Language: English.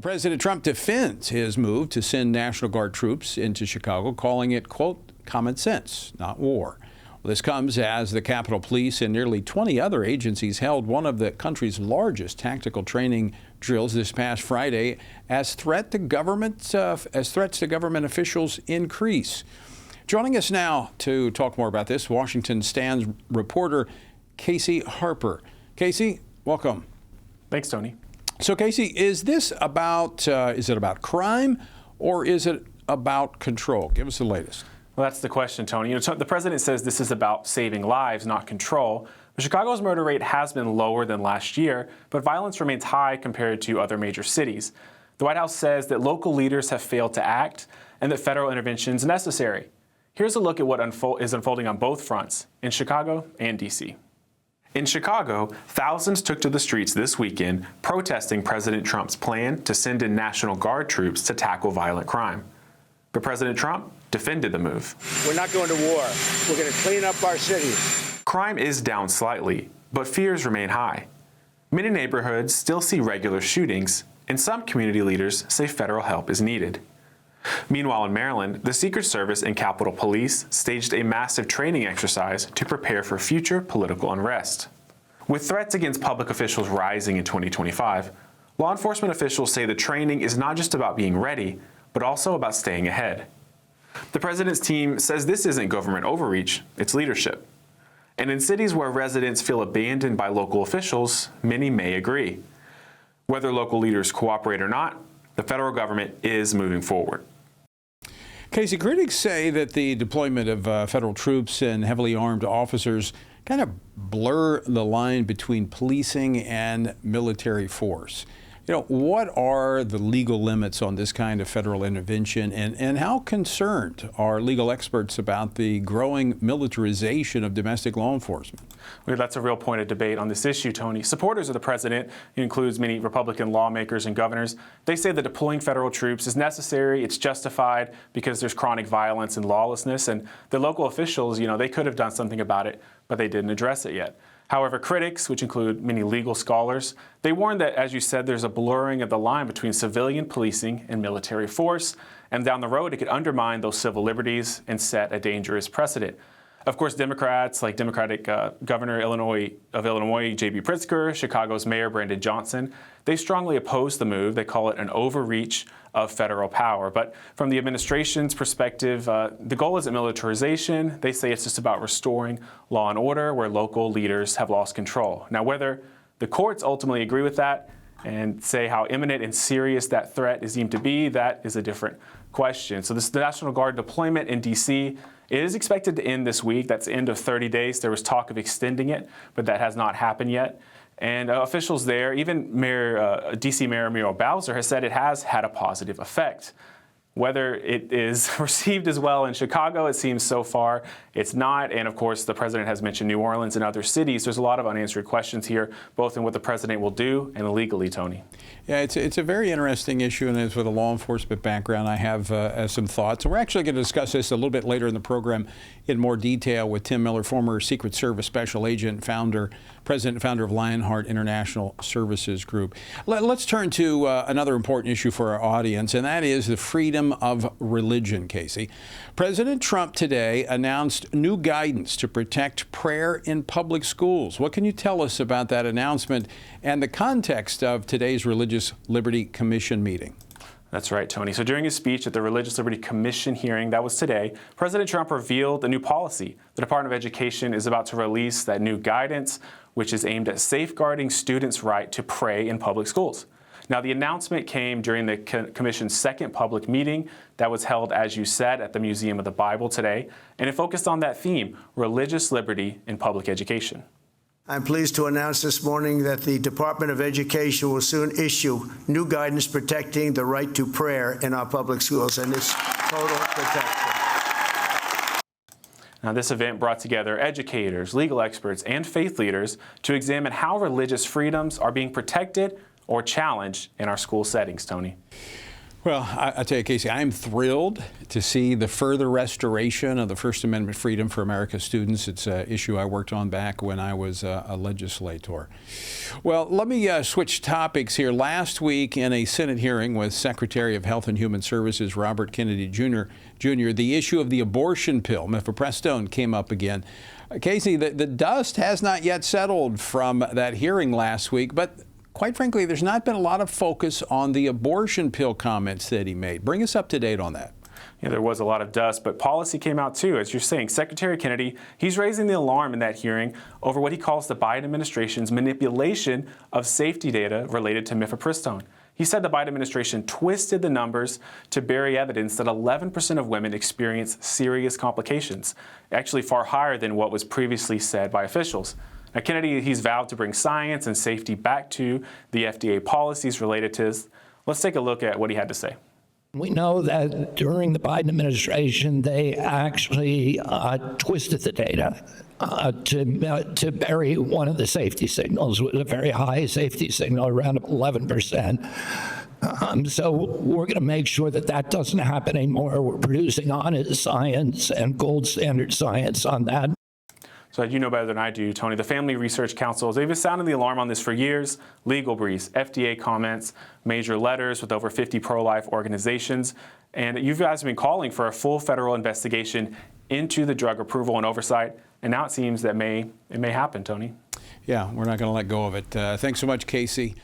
President Trump defends his move to send National Guard troops into Chicago, calling it, quote, common sense, not war. Well, this comes as the Capitol Police and nearly 20 other agencies held one of the country's largest tactical training drills this past Friday as threats to government officials increase. Joining us now to talk more about this, Washington Stand's reporter Casey Harper. Casey, welcome. Thanks, Tony. So, Casey, is it about crime or is it about control? Give us the latest. Well, that's the question, Tony. The president says this is about saving lives, not control. But Chicago's murder rate has been lower than last year, but violence remains high compared to other major cities. The White House says that local leaders have failed to act and that federal intervention is necessary. Here's a look at what is unfolding on both fronts, in Chicago and D.C. In Chicago, thousands took to the streets this weekend protesting President Trump's plan to send in National Guard troops to tackle violent crime. But President Trump defended the move. We're not going to war. We're going to clean up our cities. Crime is down slightly, but fears remain high. Many neighborhoods still see regular shootings, and some community leaders say federal help is needed. Meanwhile, in Maryland, the Secret Service and Capitol Police staged a massive training exercise to prepare for future political unrest. With threats against public officials rising in 2025, law enforcement officials say the training is not just about being ready, but also about staying ahead. The president's team says this isn't government overreach, it's leadership. And in cities where residents feel abandoned by local officials, many may agree. Whether local leaders cooperate or not, the federal government is moving forward. Casey, critics say that the deployment of federal troops and heavily armed officers kind of blur the line between policing and military force. What are the legal limits on this kind of federal intervention, and how concerned are legal experts about the growing militarization of domestic law enforcement? Well, that's a real point of debate on this issue, Tony. Supporters of the president, it includes many Republican lawmakers and governors, they say that deploying federal troops is necessary, it's justified because there's chronic violence and lawlessness, and the local officials, they could have done something about it, but they didn't address it yet. However, critics, which include many legal scholars, they warn that, as you said, there's a blurring of the line between civilian policing and military force, and down the road it could undermine those civil liberties and set a dangerous precedent. Of course, Democrats like Democratic Governor of Illinois, J.B. Pritzker, Chicago's Mayor Brandon Johnson, they strongly oppose the move. They call it an overreach of federal power. But from the administration's perspective, the goal isn't militarization. They say it's just about restoring law and order where local leaders have lost control. Now, whether the courts ultimately agree with that and say how imminent and serious that threat is deemed to be, that is a different question. So the National Guard deployment in D.C. is expected to end this week. That's the end of 30 days. There was talk of extending it, but that has not happened yet. And officials there, even D.C. Mayor Muriel Bowser has said it has had a positive effect. Whether it is received as well in Chicago, it seems so far it's not. And of course, the president has mentioned New Orleans and other cities. There's a lot of unanswered questions here, both in what the president will do and legally, Tony. Yeah, it's a very interesting issue, and as with a law enforcement background, I have some thoughts. And we're actually going to discuss this a little bit later in the program in more detail with Tim Miller, former Secret Service Special Agent, president and founder of Lionheart International Services Group. Let's turn to another important issue for our audience, and that is the freedom of religion, Casey. President Trump today announced new guidance to protect prayer in public schools. What can you tell us about that announcement and the context of today's Religious Liberty Commission meeting? That's right, Tony. So during his speech at the Religious Liberty Commission hearing, that was today, President Trump revealed a new policy. The Department of Education is about to release that new guidance, which is aimed at safeguarding students' right to pray in public schools. Now, the announcement came during the Commission's second public meeting that was held, as you said, at the Museum of the Bible today, and it focused on that theme, religious liberty in public education. I'm pleased to announce this morning that the Department of Education will soon issue new guidance protecting the right to prayer in our public schools, and it's total protection. Now, this event brought together educators, legal experts, and faith leaders to examine how religious freedoms are being protected or challenged in our school settings, Tony. Well, I tell you, Casey, I'm thrilled to see the further restoration of the First Amendment freedom for America's students. It's an issue I worked on back when I was a legislator. Well, let me switch topics here. Last week in a Senate hearing with Secretary of Health and Human Services Robert Kennedy Jr., the issue of the abortion pill, mifepristone, came up again. Casey, the dust has not yet settled from that hearing last week, but quite frankly, there's not been a lot of focus on the abortion pill comments that he made. Bring us up to date on that. Yeah, there was a lot of dust, but policy came out too. As you're saying, Secretary Kennedy, he's raising the alarm in that hearing over what he calls the Biden administration's manipulation of safety data related to mifepristone. He said the Biden administration twisted the numbers to bury evidence that 11% of women experience serious complications, actually far higher than what was previously said by officials. Now, Kennedy, he's vowed to bring science and safety back to the FDA policies related to this. Let's take a look at what he had to say. We know that during the Biden administration, they actually twisted the data to bury one of the safety signals with a very high safety signal, around 11%. So we're going to make sure that that doesn't happen anymore. We're producing honest science and gold standard science on that. So you know better than I do, Tony. The Family Research Council, they've been sounding the alarm on this for years. Legal briefs, FDA comments, major letters with over 50 pro-life organizations. And you guys have been calling for a full federal investigation into the drug approval and oversight. And now it seems that it may happen, Tony. Yeah, we're not going to let go of it. Thanks so much, Casey.